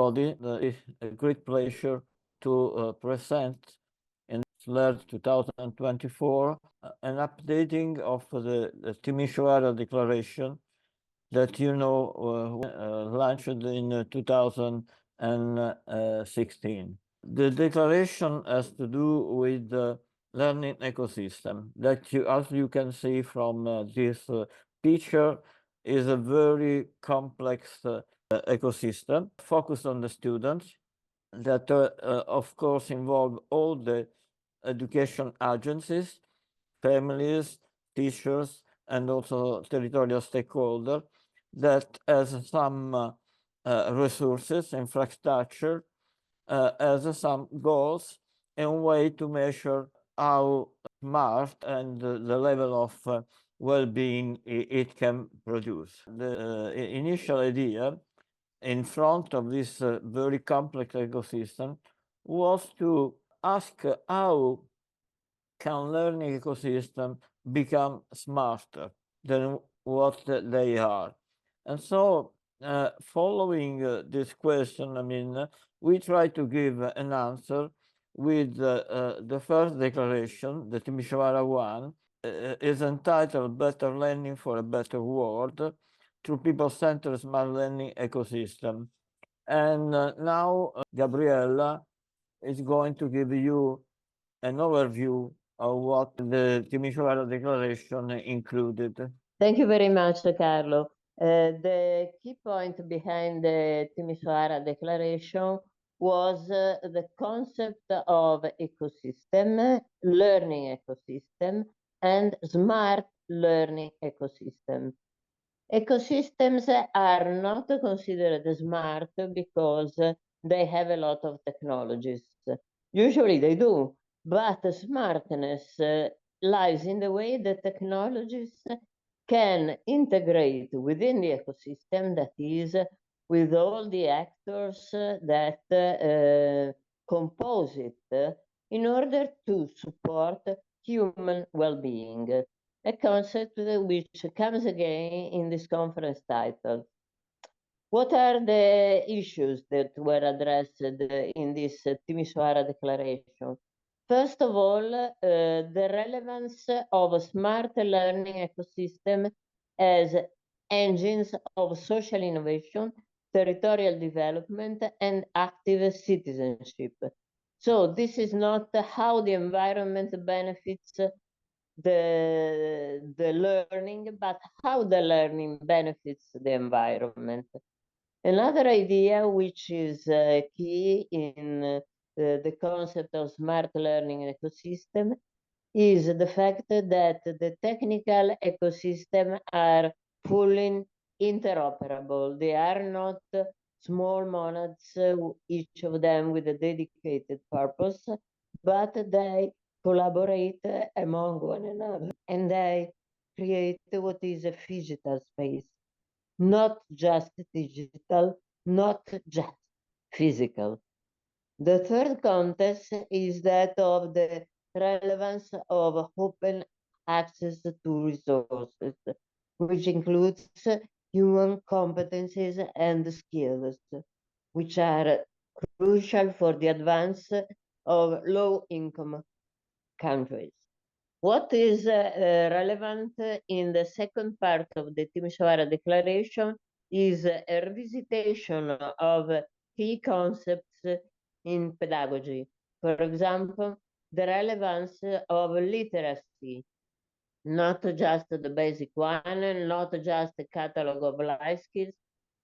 everybody. It's a great pleasure to present in SLERD 2024 an updating of the Timisoara Declaration that launched in 2016. The declaration has to do with the learning ecosystem that, as you can see from this picture, is a very complex ecosystem focused on the students that of course involve all the education agencies, families, teachers, and also territorial stakeholders that has some resources, infrastructure, has some goals and way to measure how smart and the level of well-being it can produce. The initial idea in front of this very complex ecosystem was to ask how can learning ecosystem become smarter than what they are. And so following this question, we try to give an answer with the first declaration, the Timisoara 1, is entitled Better Learning for a Better World through People-Centered Smart Learning Ecosystem. And now Gabriella is going to give you an overview of what the Timisoara Declaration included. Thank you very much, Carlo. The key point behind the Timisoara Declaration was the concept of ecosystem, learning ecosystem, and smart learning ecosystem. Ecosystems are not considered smart because they have a lot of technologies. Usually they do, but smartness lies in the way that technologies can integrate within the ecosystem, that is, with all the actors that compose it in order to support human well-being, a concept which comes again in this conference title. What are the issues that were addressed in this Timisoara Declaration? First of all, the relevance of a smart learning ecosystem as engines of social innovation, territorial development, and active citizenship. So this is not how the environment benefits the learning, but how the learning benefits the environment. Another idea which is key in the concept of smart learning ecosystem is the fact that the technical ecosystem are fully interoperable. They are not small monads, each of them with a dedicated purpose, but they collaborate among one another, and they create what is a phygital space, not just digital, not just physical. The third context is that of the relevance of open access to resources, which includes human competencies and skills, which are crucial for the advance of low-income countries. What is relevant in the second part of the Timisoara Declaration is a revisitation of key concepts in pedagogy. For example, the relevance of literacy, not just the basic one, not just a catalog of life skills,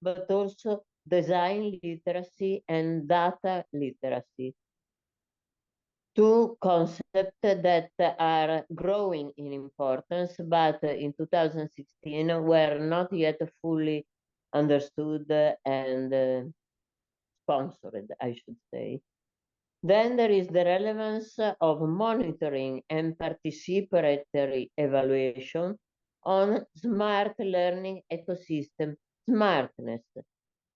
but also design literacy and data literacy. Two concepts that are growing in importance, but in 2016 were not yet fully understood and sponsored, I should say. Then there is the relevance of monitoring and participatory evaluation on smart learning ecosystem smartness.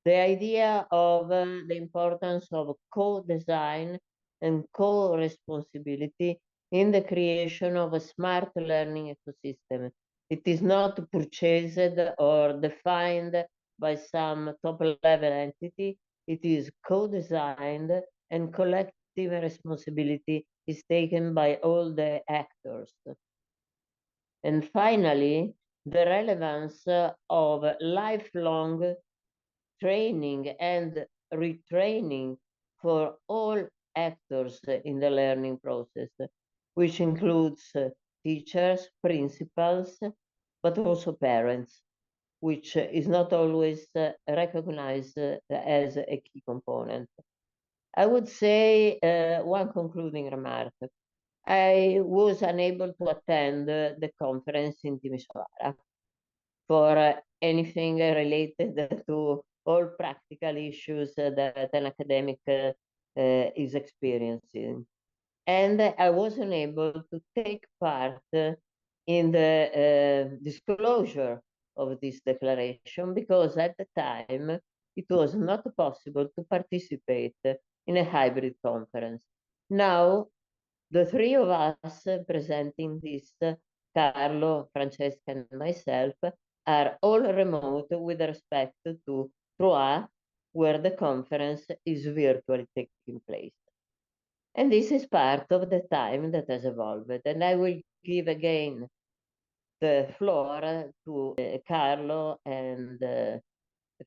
The idea of the importance of co-design and co-responsibility in the creation of a smart learning ecosystem. It is not purchased or defined by some top-level entity, It is co-designed and collective responsibility is taken by all the actors. And finally, the relevance of lifelong training and retraining for all actors in the learning process, which includes teachers, principals, but also parents, which is not always recognized as a key component. I would say one concluding remark. I was unable to attend the conference in Timisoara for anything related to all practical issues that an academic is experiencing. And I wasn't able to take part in the disclosure of this declaration because at the time it was not possible to participate in a hybrid conference. Now, the three of us presenting this, Carlo, Francesca, and myself, are all remote with respect to Troyes, where the conference is virtually taking place. And this is part of the time that has evolved. And I will give again the floor to Carlo and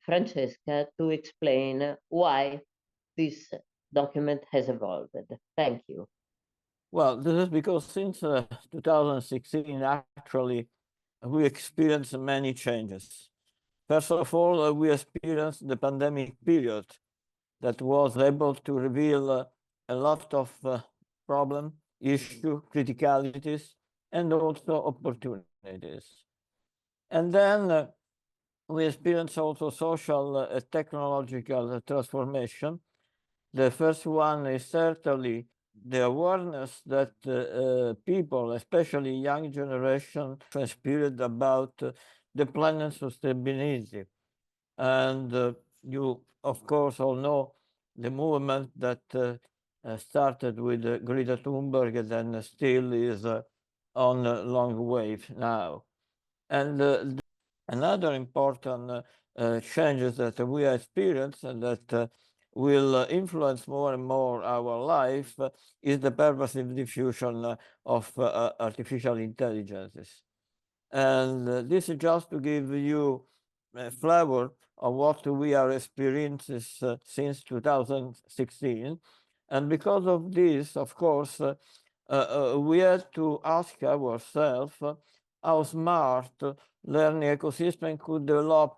Francesca to explain why this document has evolved. Thank you. Well, this is because since 2016, actually, we experienced many changes. First of all, we experienced the pandemic period that was able to reveal a lot of problem, issue, criticalities, and also opportunities. And then we experienced also social technological transformation. The first one is certainly the awareness that people, especially young generation, experienced about the planet sustainability. And you, of course, all know the movement that started with Greta Thunberg and then still is on a long wave now. And another important changes that we experience and that will influence more and more our life is the pervasive diffusion of artificial intelligences. And this is just to give you a flavor of what we are experiencing since 2016. And because of this, of course, we had to ask ourselves how smart learning ecosystem could develop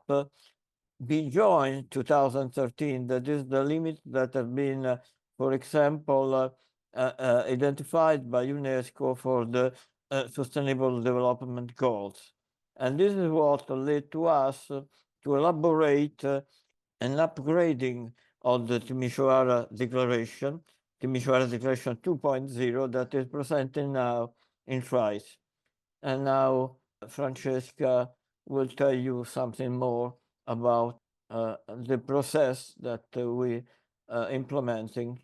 beyond 2013. That is the limit that have been, for example, identified by UNESCO for the Sustainable Development Goals. And this is what led to us to elaborate an upgrading of the Timisoara Declaration, Timisoara Declaration 2.0, that is presented now in Trice. And now Francesca will tell you something more about the process that we implementing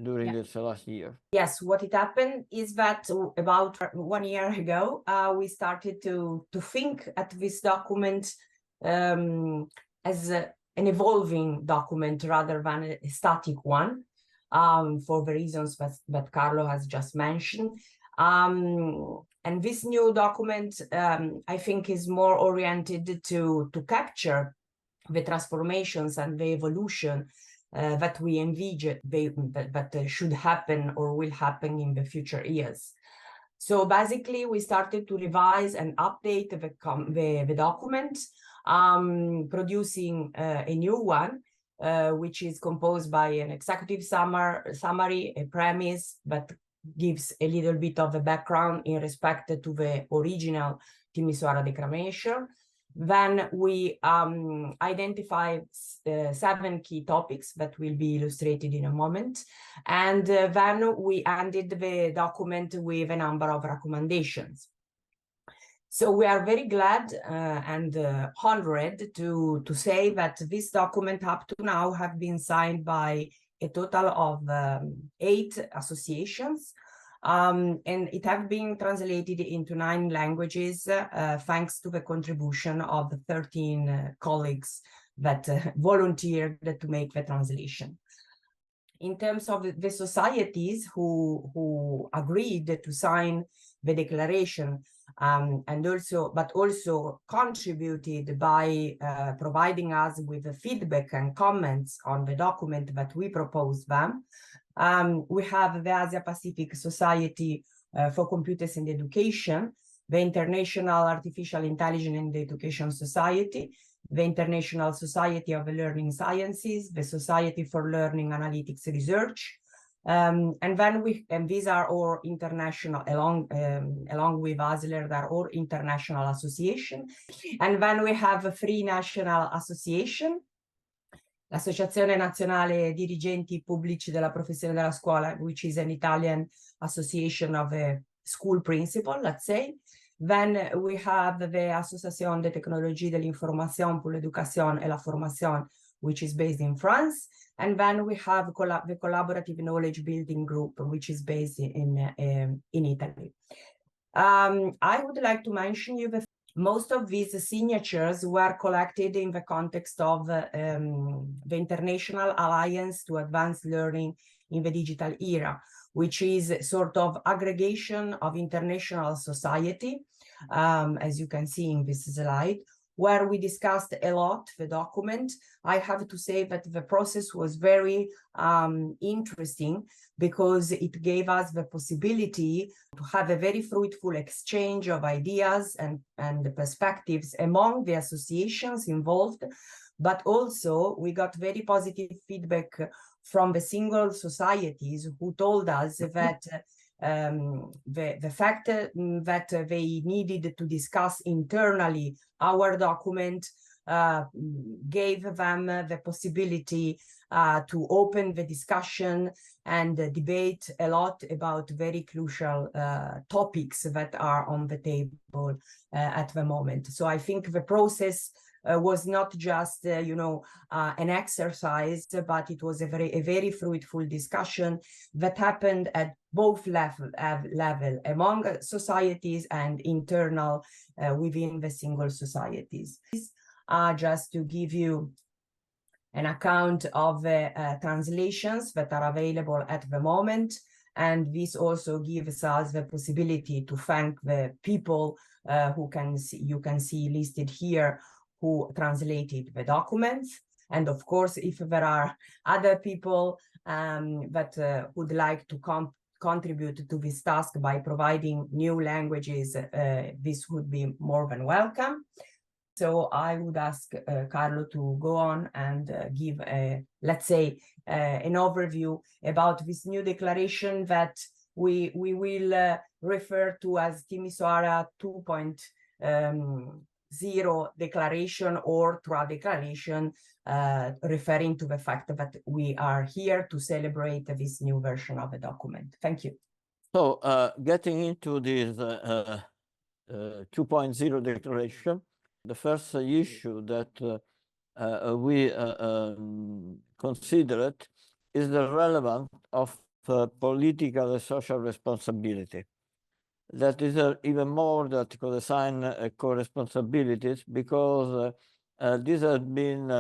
during this last year. Yes, what it happened is that about 1 year ago, we started to think at this document as an evolving document rather than a static one, for the reasons that Carlo has just mentioned. And this new document, I think, is more oriented to capture the transformations and the evolution that we envisage that should happen or will happen in the future years. So basically, we started to revise and update the document, producing a new one, which is composed by an executive summary, a premise that gives a little bit of a background in respect to the original Timisoara Declaration. Then we identify 7 key topics that will be illustrated in a moment. And then we ended the document with a number of recommendations. So we are very glad and honored to say that this document up to now have been signed by a total of 8 associations. And it has been translated into 9 languages, thanks to the contribution of 13 colleagues that volunteered to make the translation. In terms of the societies who agreed to sign the declaration, and also contributed by providing us with the feedback and comments on the document that we proposed them. We have the Asia Pacific Society for Computers and Education, the International Artificial Intelligence and Education Society, the International Society of Learning Sciences, the Society for Learning Analytics Research, and these are all international, along with SLERD, are all international association. And then we have 3 national association: l'Associazione Nazionale Dirigenti Pubblici della Professione della Scuola, which is an Italian association of a school principal, let's say. Then we have the Association de Technologie de l'Information pour l'Éducation et la Formation, which is based in France. And then we have the Collaborative Knowledge Building Group, which is based in Italy. I would like to mention you that most of these signatures were collected in the context of the International Alliance to Advanced Learning in the Digital Era, which is sort of aggregation of international society, as you can see in this slide, where we discussed a lot the document. I have to say that the process was very interesting, because it gave us the possibility to have a very fruitful exchange of ideas and perspectives among the associations involved. But also we got very positive feedback from the single societies, who told us that the fact that they needed to discuss internally our document gave them the possibility to open the discussion and debate a lot about very crucial topics that are on the table at the moment. So I think the process was not just an exercise, but it was a very fruitful discussion that happened at both level among societies and internal within the single societies. Just to give you an account of the translations that are available at the moment, and this also gives us the possibility to thank the people you can see listed here, who translated the documents. And of course, if there are other people that would like to contribute to this task by providing new languages, this would be more than welcome. So I would ask Carlo to go on and give let's say, an overview about this new declaration that we will refer to as Timisoara 2.0 declaration, or TRA declaration, referring to the fact that we are here to celebrate this new version of the document. Thank you. So getting into this 2.0 declaration, the first issue that we considered is the relevance of political and social responsibility. That is even more that could assign co-responsibilities, because this has been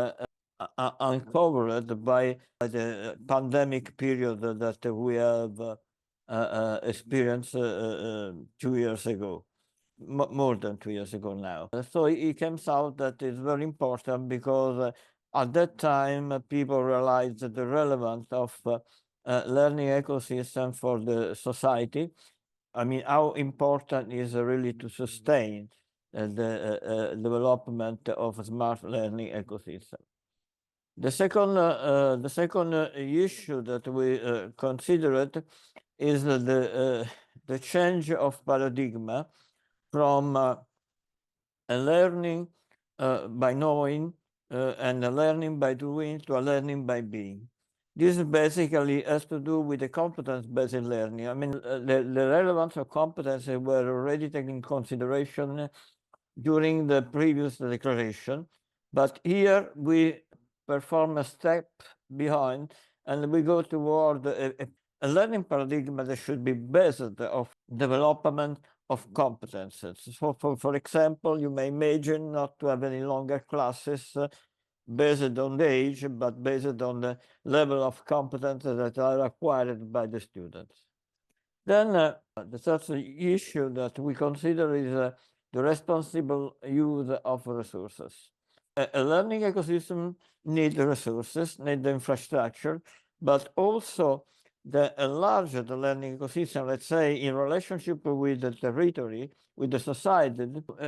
uncovered by the pandemic period that we have experienced 2 years ago. More than 2 years ago now. So it comes out that it's very important, because at that time people realized the relevance of learning ecosystem for the society. I mean, how important is really to sustain the development of a smart learning ecosystem. The second issue that we considered is the change of paradigm from a learning by knowing and a learning by doing to a learning by being. This basically has to do with the competence-based learning. I mean, the relevance of competences were already taken into consideration during the previous declaration, but here we perform a step behind, and we go toward a learning paradigm that should be based on development of competences. So for example, you may imagine not to have any longer classes, based on the age, but based on the level of competence that are acquired by the students. Then the third issue that we consider is the responsible use of resources. A learning ecosystem needs resources, needs infrastructure, but also the enlarged learning ecosystem, let's say in relationship with the territory, with the society,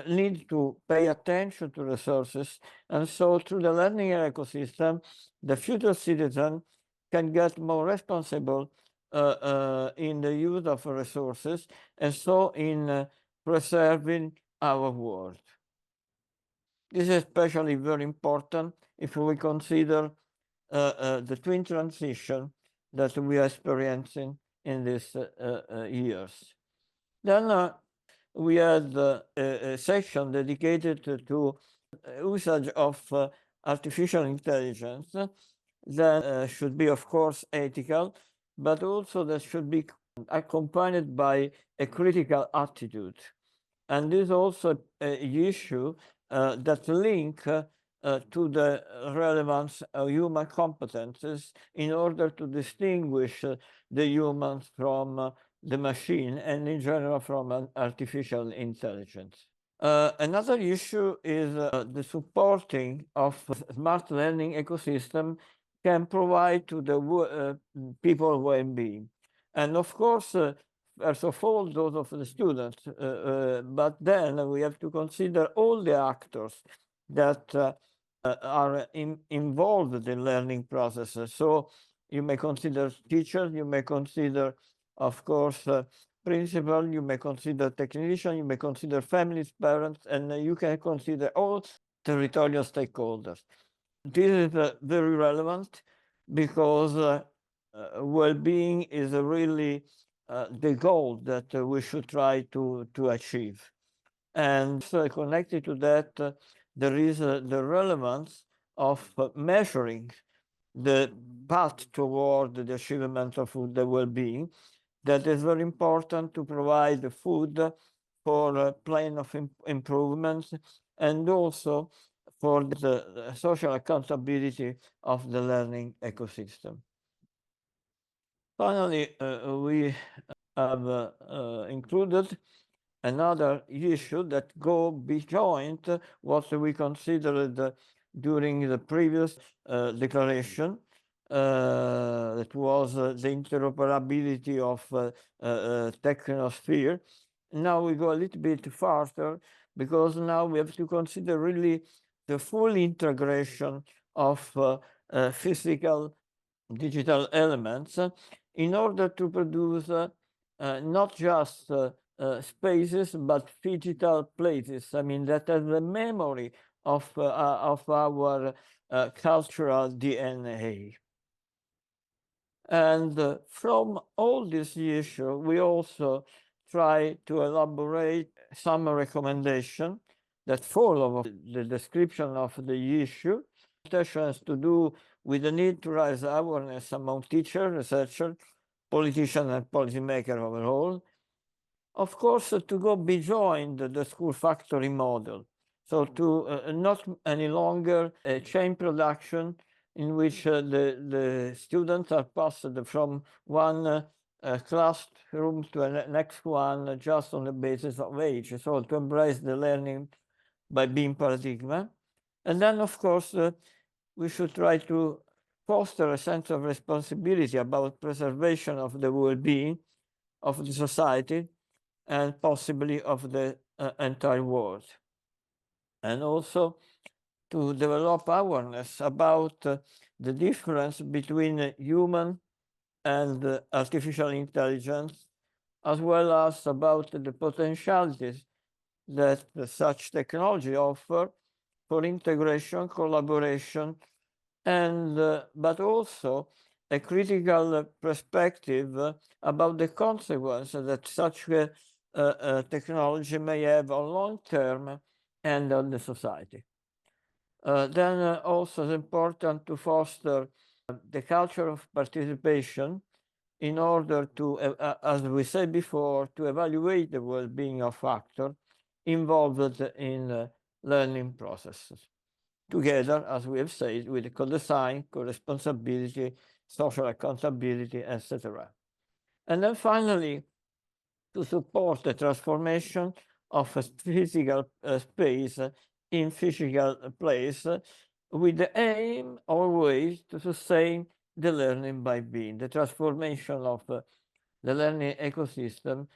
needs to pay attention to resources. And so through the learning ecosystem, the future citizen can get more responsible in the use of resources, and so in preserving our world. This is especially very important if we consider the twin transition that we are experiencing in these years. Then we had a section dedicated to usage of artificial intelligence that should be, of course, ethical, but also that should be accompanied by a critical attitude. And this is also an issue that link to the relevance of human competences in order to distinguish the humans from the machine and in general from an artificial intelligence. Another issue is the supporting of smart learning ecosystem can provide to the people well-being. And of course, first of all, those of the students, but then we have to consider all the actors that are involved in learning processes. So you may consider teachers, you may consider, of course, principal, you may consider technician, you may consider families, parents, and you can consider all territorial stakeholders. This is very relevant because well-being is really the goal that we should try to achieve. And so connected to that, there is the relevance of measuring the path toward the achievement of the well-being. That is very important to provide the food for a plan of improvements and also for the social accountability of the learning ecosystem. Finally, we have included another issue that go beyond what we considered during the previous declaration. That was the interoperability of technosphere. Now we go a little bit farther because now we have to consider really the full integration of physical digital elements in order to produce not just spaces, but digital places. I mean, that has the memory of our cultural DNA. And from all this issue, we also try to elaborate some recommendation that follow the description of the issue. Has to do with the need to raise awareness among teachers, researchers, politicians, and policymakers overall. Of course, to go beyond the school factory model. So to not any longer a chain production in which the students are passed from one classroom to the next one just on the basis of age. So to embrace the learning by being paradigm. And then, of course, we should try to foster a sense of responsibility about preservation of the well-being of the society and possibly of the entire world. And also to develop awareness about the difference between human and artificial intelligence, as well as about the potentialities that such technology offer for integration, collaboration, and but also a critical perspective about the consequences that such technology may have on long term and on the society. Then also it's important to foster the culture of participation in order to, as we said before, to evaluate the well-being of actors involved in learning processes. together, as we have said, with co-design, co-responsibility, social accountability, etc. And then finally, to support the transformation of a physical space in physical place, with the aim always to sustain the learning by being, the transformation of the learning ecosystem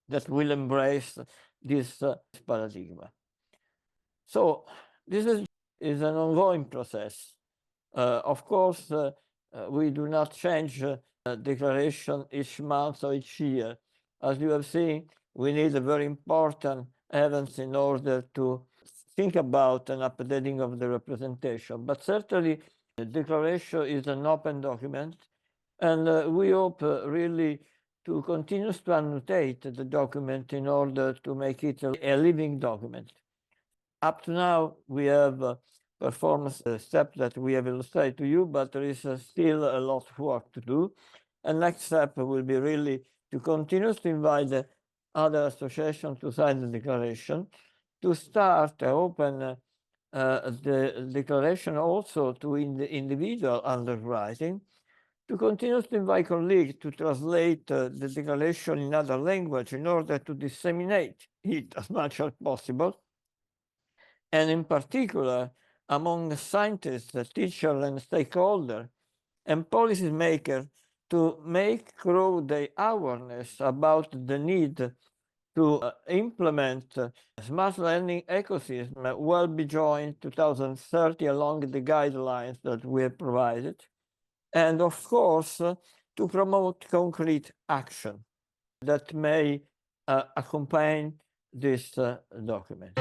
that will embrace this paradigm. So this is an ongoing process. Of course, we do not change declaration each month or each year. As you have seen, we need a very important events in order to think about an updating of the representation. But certainly, the declaration is an open document, and we hope really to continue to annotate the document in order to make it a living document. Up to now, we have performance step that we have illustrated to you, but there is still a lot of work to do. And next step will be really to continue to invite the other associations to sign the declaration, to start open the declaration also to individual underwriting, to continue to invite colleagues to translate the declaration in other language in order to disseminate it as much as possible, and in particular among scientists, teachers, and stakeholders, and policymakers to make grow the awareness about the need to implement smart learning ecosystem well beyond 2030 along the guidelines that we have provided, and of course to promote concrete action that may accompany this document.